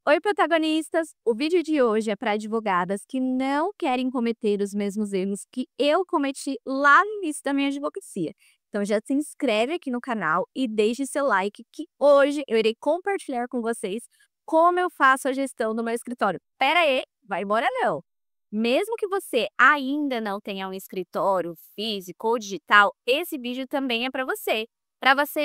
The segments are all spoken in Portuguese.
Oi, protagonistas! O vídeo de hoje é para advogadas que não querem cometer os mesmos erros que eu cometi lá no início da minha advocacia. Então já se inscreve aqui no canal e deixe seu like que hoje eu irei compartilhar com vocês como eu faço a gestão do meu escritório. Pera aí, vai embora não! Mesmo que você ainda não tenha um escritório físico ou digital, esse vídeo também é para você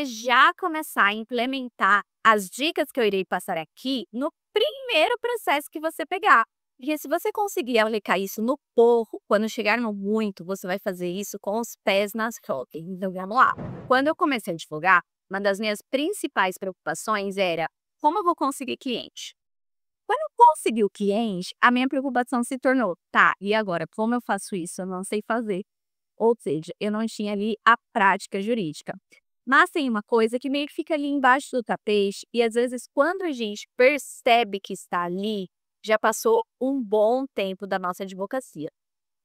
já começar a implementar as dicas que eu irei passar aqui no primeiro processo que você pegar. Porque se você conseguir aplicar isso no pouco, quando chegar no muito, você vai fazer isso com os pés nas rodas. Então vamos lá. Quando eu comecei a advogar, uma das minhas principais preocupações era como eu vou conseguir cliente. Quando eu consegui o cliente, a minha preocupação se tornou, tá, e agora, como eu faço isso? Eu não sei fazer. Ou seja, eu não tinha ali a prática jurídica. Mas tem uma coisa que meio que fica ali embaixo do tapete e às vezes quando a gente percebe que está ali, já passou um bom tempo da nossa advocacia.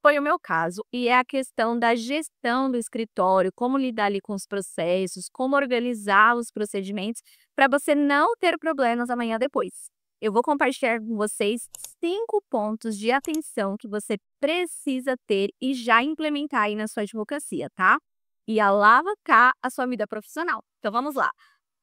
Foi o meu caso e é a questão da gestão do escritório, como lidar ali com os processos, como organizar os procedimentos para você não ter problemas amanhã depois. Eu vou compartilhar com vocês 5 pontos de atenção que você precisa ter e já implementar aí na sua advocacia, tá? E alavancar a sua vida profissional. Então vamos lá.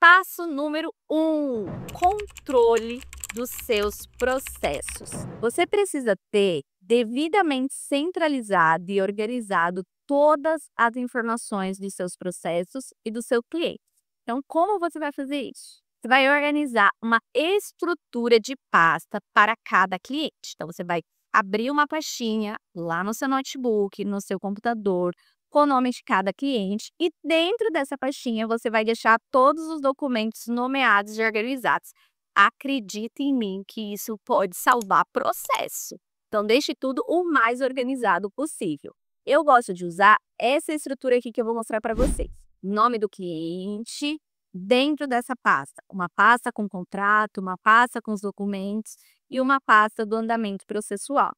Passo número 1, controle dos seus processos. Você precisa ter devidamente centralizado e organizado todas as informações dos seus processos e do seu cliente. Então, como você vai fazer isso? Você vai organizar uma estrutura de pasta para cada cliente. Então, você vai abrir uma pastinha lá no seu notebook, no seu computador, com o nome de cada cliente e dentro dessa pastinha você vai deixar todos os documentos nomeados e organizados. Acredite em mim que isso pode salvar processo. Então deixe tudo o mais organizado possível. Eu gosto de usar essa estrutura aqui que eu vou mostrar para vocês. Nome do cliente dentro dessa pasta. Uma pasta com contrato, uma pasta com os documentos e uma pasta do andamento processual.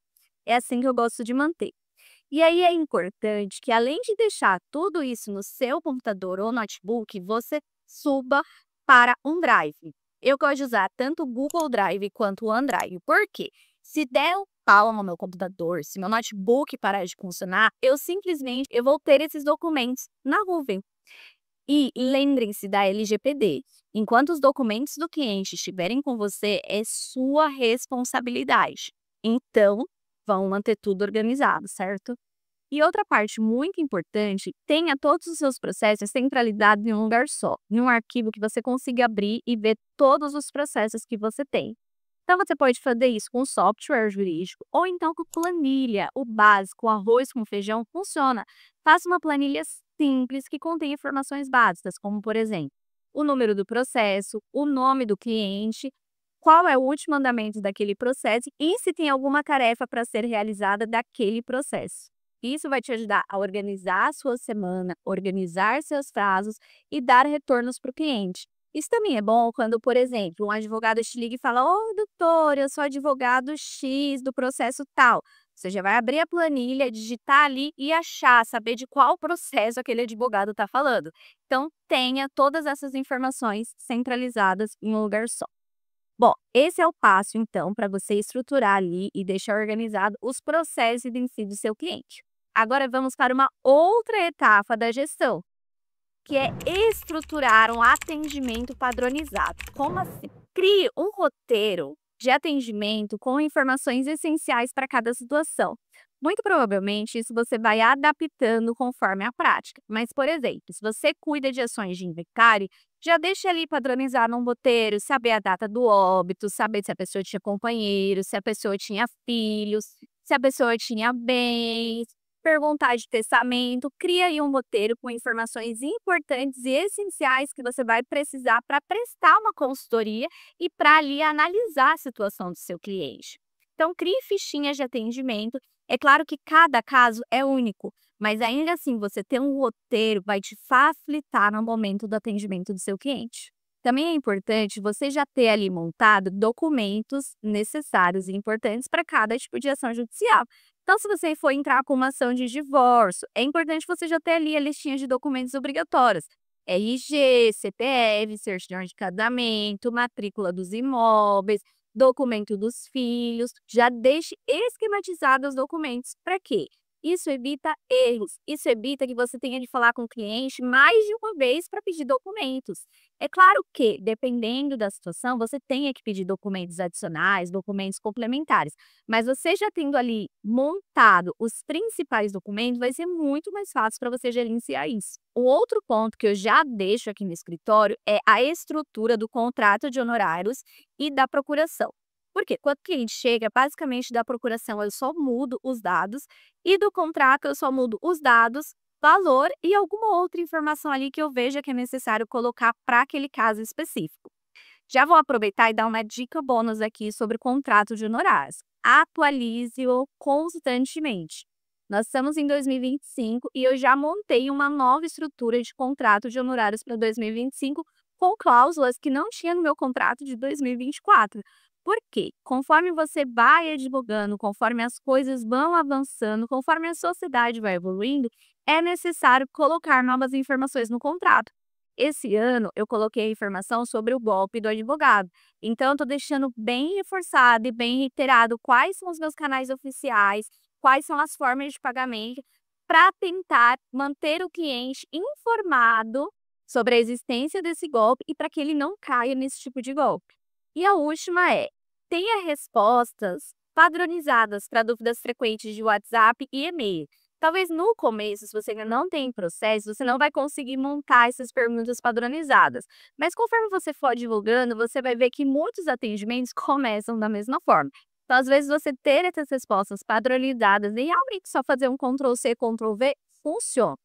É assim que eu gosto de manter. E aí é importante que, além de deixar tudo isso no seu computador ou notebook, você suba para um Drive. Eu gosto de usar tanto o Google Drive quanto o OneDrive. Por quê? Se der um pau no meu computador, se meu notebook parar de funcionar, eu vou ter esses documentos na nuvem. E lembrem-se da LGPD. Enquanto os documentos do cliente estiverem com você, é sua responsabilidade. Então, vão manter tudo organizado, certo? E outra parte muito importante, tenha todos os seus processos centralizados em um lugar só, em um arquivo que você consiga abrir e ver todos os processos que você tem. Então, você pode fazer isso com software jurídico ou então com planilha, o básico, o arroz com feijão funciona. Faça uma planilha simples que contém informações básicas, como, por exemplo, o número do processo, o nome do cliente, qual é o último andamento daquele processo e se tem alguma tarefa para ser realizada daquele processo. Isso vai te ajudar a organizar a sua semana, organizar seus prazos e dar retornos para o cliente. Isso também é bom quando, por exemplo, um advogado te liga e fala: Ô, doutor, eu sou advogado X do processo tal. Você já vai abrir a planilha, digitar ali e achar, saber de qual processo aquele advogado está falando. Então, tenha todas essas informações centralizadas em um lugar só. Bom, esse é o passo, então, para você estruturar ali e deixar organizado os processos em si do seu cliente. Agora vamos para uma outra etapa da gestão, que é estruturar um atendimento padronizado. Como assim? Crie um roteiro de atendimento com informações essenciais para cada situação. Muito provavelmente isso você vai adaptando conforme a prática. Mas, por exemplo, se você cuida de ações de inventário, já deixa ali padronizar num roteiro, saber a data do óbito, saber se a pessoa tinha companheiro, se a pessoa tinha filhos, se a pessoa tinha bens, perguntar de testamento, cria aí um roteiro com informações importantes e essenciais que você vai precisar para prestar uma consultoria e para ali analisar a situação do seu cliente. Então, crie fichinhas de atendimento. É claro que cada caso é único, mas ainda assim, você ter um roteiro vai te facilitar no momento do atendimento do seu cliente. Também é importante você já ter ali montado documentos necessários e importantes para cada tipo de ação judicial. Então, se você for entrar com uma ação de divórcio, é importante você já ter ali a listinha de documentos obrigatórios. RG, CPF, certidão de casamento, matrícula dos imóveis, documento dos filhos, já deixe esquematizados os documentos. Para quê? Isso evita erros, isso evita que você tenha de falar com o cliente mais de uma vez para pedir documentos. É claro que, dependendo da situação, você tenha que pedir documentos adicionais, documentos complementares, mas você já tendo ali montado os principais documentos, vai ser muito mais fácil para você gerenciar isso. O outro ponto que eu já deixo aqui no escritório é a estrutura do contrato de honorários e da procuração. Porque quando o cliente chega, basicamente da procuração eu só mudo os dados e do contrato eu só mudo os dados, valor e alguma outra informação ali que eu veja que é necessário colocar para aquele caso específico. Já vou aproveitar e dar uma dica bônus aqui sobre o contrato de honorários. Atualize-o constantemente. Nós estamos em 2025 e eu já montei uma nova estrutura de contrato de honorários para 2025 com cláusulas que não tinha no meu contrato de 2024. Por quê? Conforme você vai advogando, conforme as coisas vão avançando, conforme a sociedade vai evoluindo, é necessário colocar novas informações no contrato. Esse ano eu coloquei a informação sobre o golpe do advogado. Então, estou deixando bem reforçado e bem reiterado quais são os meus canais oficiais, quais são as formas de pagamento, para tentar manter o cliente informado sobre a existência desse golpe e para que ele não caia nesse tipo de golpe. E a última é: tenha respostas padronizadas para dúvidas frequentes de WhatsApp e e-mail. Talvez no começo, se você ainda não tem processo, você não vai conseguir montar essas perguntas padronizadas. Mas conforme você for divulgando, você vai ver que muitos atendimentos começam da mesma forma. Então, às vezes, você ter essas respostas padronizadas e realmente só fazer um Ctrl+C, Ctrl+V, funciona.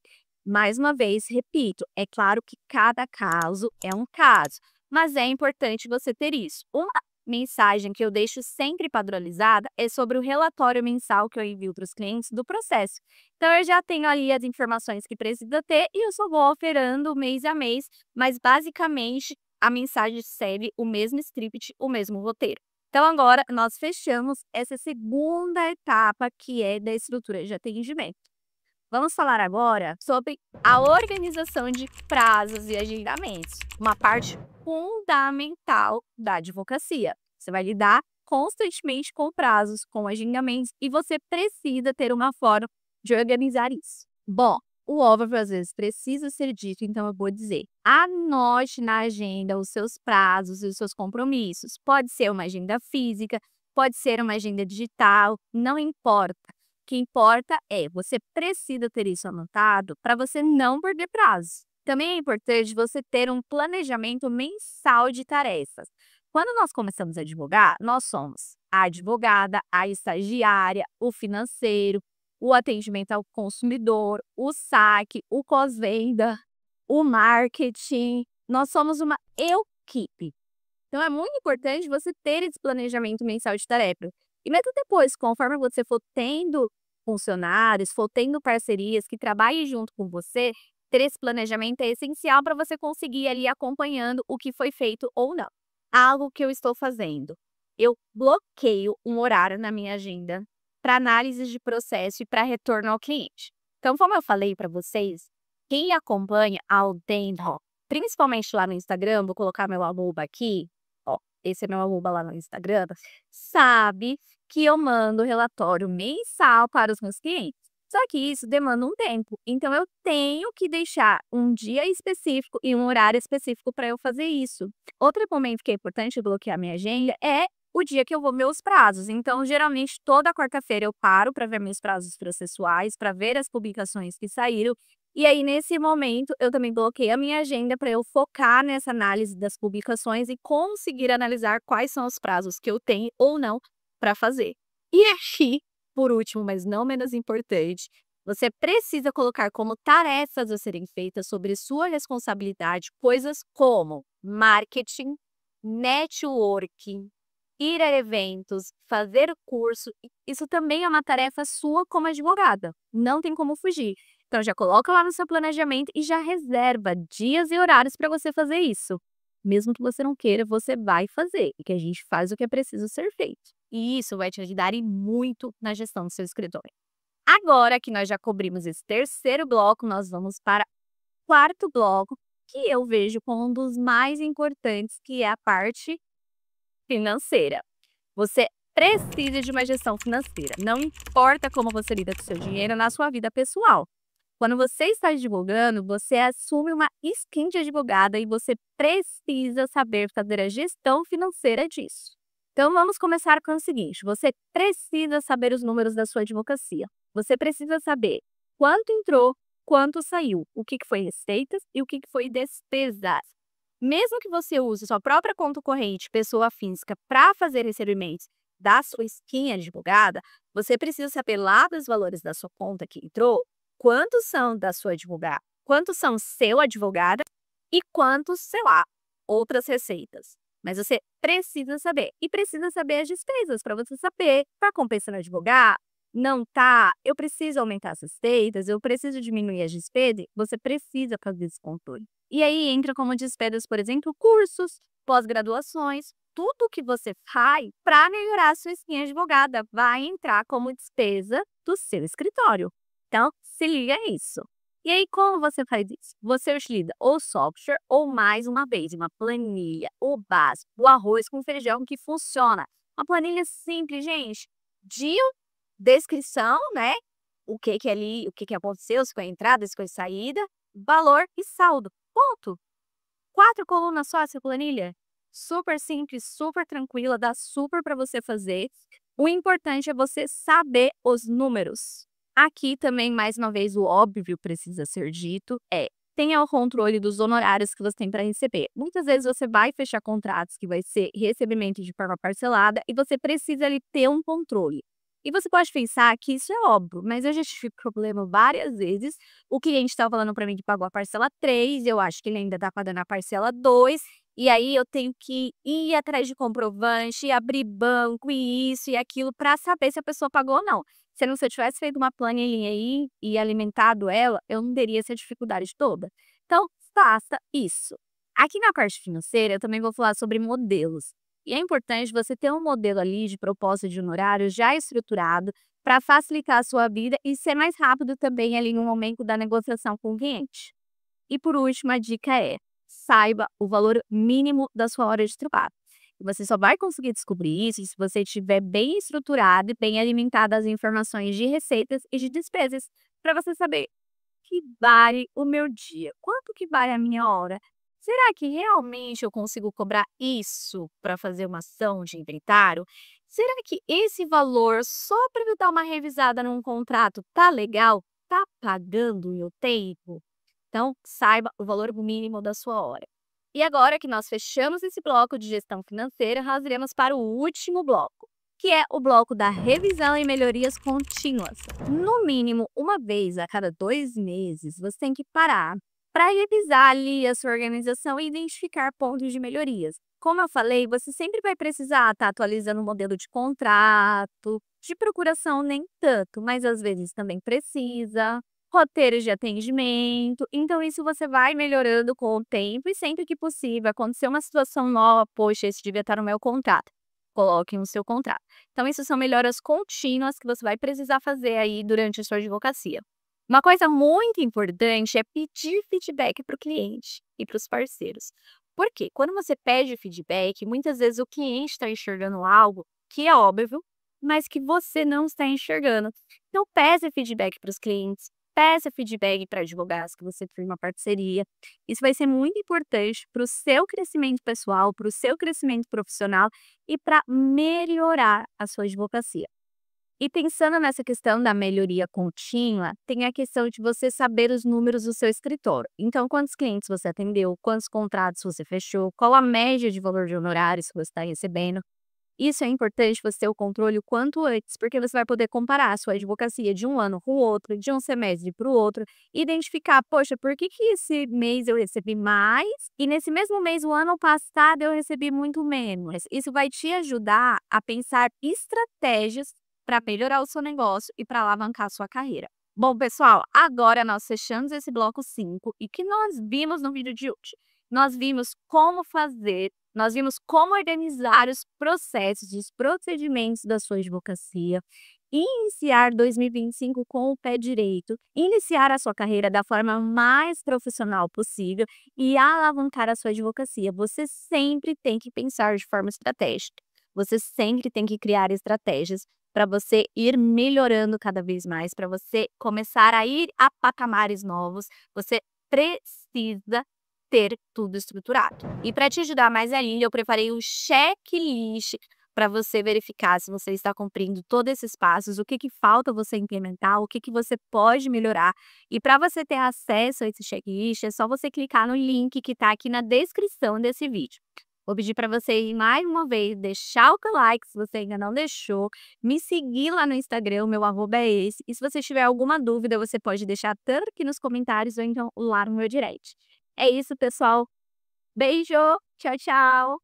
Mais uma vez, repito, é claro que cada caso é um caso, mas é importante você ter isso. Uma mensagem que eu deixo sempre padronizada é sobre o relatório mensal que eu envio para os clientes do processo. Então, eu já tenho ali as informações que precisa ter e eu só vou alterando mês a mês, mas basicamente a mensagem segue o mesmo script, o mesmo roteiro. Então, agora nós fechamos essa segunda etapa que é da estrutura de atendimento. Vamos falar agora sobre a organização de prazos e agendamentos, uma parte fundamental da advocacia. Você vai lidar constantemente com prazos, com agendamentos, e você precisa ter uma forma de organizar isso. Bom, o óbvio às vezes precisa ser dito, então eu vou dizer: anote na agenda os seus prazos e os seus compromissos. Pode ser uma agenda física, pode ser uma agenda digital, não importa. O que importa é, você precisa ter isso anotado para você não perder prazo. Também é importante você ter um planejamento mensal de tarefas. Quando nós começamos a advogar, nós somos a advogada, a estagiária, o financeiro, o atendimento ao consumidor, o saque, o pós-venda, o marketing. Nós somos uma equipe. Então, é muito importante você ter esse planejamento mensal de tarefa. E mesmo depois, conforme você for tendo funcionários, for tendo parcerias que trabalhem junto com você, ter esse planejamento é essencial para você conseguir ali acompanhando o que foi feito ou não. Algo que eu estou fazendo: eu bloqueio um horário na minha agenda para análise de processo e para retorno ao cliente. Então, como eu falei para vocês, quem acompanha ao dentro, principalmente lá no Instagram, vou colocar meu arroba aqui, ó, esse é meu arroba lá no Instagram, sabe que eu mando relatório mensal para os meus clientes. Só que isso demanda um tempo, então eu tenho que deixar um dia específico e um horário específico para eu fazer isso. Outro momento que é importante bloquear minha agenda é o dia que eu vou meus prazos. Então, geralmente, toda quarta-feira eu paro para ver meus prazos processuais, para ver as publicações que saíram. E aí, nesse momento, eu também bloqueei a minha agenda para eu focar nessa análise das publicações e conseguir analisar quais são os prazos que eu tenho ou não para fazer. E aqui, por último, mas não menos importante, você precisa colocar como tarefas a serem feitas sobre sua responsabilidade coisas como marketing, networking, ir a eventos, fazer curso. Isso também é uma tarefa sua como advogada, não tem como fugir. Então, já coloca lá no seu planejamento e já reserva dias e horários para você fazer isso. Mesmo que você não queira, você vai fazer, e que a gente faz o que é preciso ser feito. E isso vai te ajudar e muito na gestão do seu escritório. Agora que nós já cobrimos esse terceiro bloco, nós vamos para o quarto bloco, que eu vejo como um dos mais importantes, que é a parte financeira. Você precisa de uma gestão financeira. Não importa como você lida com seu dinheiro na sua vida pessoal. Quando você está divulgando, você assume uma skin de advogada e você precisa saber fazer a gestão financeira disso. Então, vamos começar com o seguinte: você precisa saber os números da sua advocacia. Você precisa saber quanto entrou, quanto saiu, o que foi receitas e o que foi despesas. Mesmo que você use sua própria conta corrente, pessoa física, para fazer recebimentos da sua skin advogada, você precisa saber lá dos valores da sua conta que entrou, quantos são da sua advogada, quantos são seu advogada e quantos, sei lá, outras receitas. Mas você precisa saber. E precisa saber as despesas para você saber, está compensando advogar? Não tá? Eu preciso aumentar as receitas, eu preciso diminuir as despesas? Você precisa fazer esse controle. E aí entra como despesas, por exemplo, cursos, pós-graduações, tudo que você faz para melhorar a sua skin advogada vai entrar como despesa do seu escritório. Então, se liga nisso. E aí, como você faz isso? Você utiliza o software ou, mais uma vez, uma planilha, o básico, o arroz com feijão que funciona. Uma planilha simples, gente. Dia, descrição, né? O que que ali, o que que aconteceu, se foi entrada, se foi saída, valor e saldo. Ponto. 4 colunas só essa planilha. Super simples, super tranquila, dá super para você fazer. O importante é você saber os números. Aqui também, mais uma vez, o óbvio precisa ser dito, tenha o controle dos honorários que você tem para receber. Muitas vezes você vai fechar contratos que vai ser recebimento de forma parcelada e você precisa ali ter um controle. E você pode pensar que isso é óbvio, mas eu já tive problema várias vezes. O cliente estava falando para mim que pagou a parcela 3, eu acho que ele ainda está pagando a parcela 2, e aí eu tenho que ir atrás de comprovante, abrir banco e isso e aquilo para saber se a pessoa pagou ou não. Se eu tivesse feito uma planilhinha aí e alimentado ela, eu não teria essa dificuldade toda. Então, faça isso. Aqui na parte financeira, eu também vou falar sobre modelos. E é importante você ter um modelo ali de proposta de honorário já estruturado para facilitar a sua vida e ser mais rápido também ali no momento da negociação com o cliente. E por último, a dica é: saiba o valor mínimo da sua hora de trabalho. Você só vai conseguir descobrir isso se você estiver bem estruturado e bem alimentado às informações de receitas e de despesas, para você saber que vale o meu dia, quanto que vale a minha hora. Será que realmente eu consigo cobrar isso para fazer uma ação de inventário? Será que esse valor, só para eu dar uma revisada num contrato, tá legal? Tá pagando o meu tempo? Então, saiba o valor mínimo da sua hora. E agora que nós fechamos esse bloco de gestão financeira, nós iremos para o último bloco, que é o bloco da revisão e melhorias contínuas. No mínimo, uma vez a cada 2 meses, você tem que parar para revisar ali a sua organização e identificar pontos de melhorias. Como eu falei, você sempre vai precisar estar atualizando o modelo de contrato, de procuração nem tanto, mas às vezes também precisa roteiros de atendimento. Então, isso você vai melhorando com o tempo e sempre que possível, acontecer uma situação nova, poxa, esse devia estar no meu contrato. Coloque no seu contrato. Então, isso são melhoras contínuas que você vai precisar fazer aí durante a sua advocacia. Uma coisa muito importante é pedir feedback para o cliente e para os parceiros. Por quê? Quando você pede feedback, muitas vezes o cliente está enxergando algo que é óbvio, mas que você não está enxergando. Então, peça feedback para os clientes, peça feedback para advogados que você firma parceria. Isso vai ser muito importante para o seu crescimento pessoal, para o seu crescimento profissional e para melhorar a sua advocacia. E pensando nessa questão da melhoria contínua, tem a questão de você saber os números do seu escritório. Então, quantos clientes você atendeu, quantos contratos você fechou, qual a média de valor de honorários que você está recebendo. Isso é importante você ter o controle o quanto antes, porque você vai poder comparar a sua advocacia de um ano com o outro, de um semestre para o outro, e identificar, poxa, por que que esse mês eu recebi mais e nesse mesmo mês, o ano passado, eu recebi muito menos. Isso vai te ajudar a pensar estratégias para melhorar o seu negócio e para alavancar a sua carreira. Bom, pessoal, agora nós fechamos esse bloco 5 e que nós vimos no vídeo de hoje? Nós vimos como fazer, nós vimos como organizar os processos, os procedimentos da sua advocacia, iniciar 2025 com o pé direito, iniciar a sua carreira da forma mais profissional possível e alavancar a sua advocacia. Você sempre tem que pensar de forma estratégica. Você sempre tem que criar estratégias para você ir melhorando cada vez mais, para você começar a ir a patamares novos, você precisa ter tudo estruturado. E para te ajudar mais ainda, eu preparei um checklist para você verificar se você está cumprindo todos esses passos, o que que falta você implementar, o que que você pode melhorar. E para você ter acesso a esse checklist, é só você clicar no link que está aqui na descrição desse vídeo. Vou pedir para você ir mais uma vez, deixar o teu like se você ainda não deixou, me seguir lá no Instagram, o meu arroba é esse. E se você tiver alguma dúvida, você pode deixar tanto aqui nos comentários ou então lá no meu direct. É isso, pessoal. Beijo, tchau, tchau.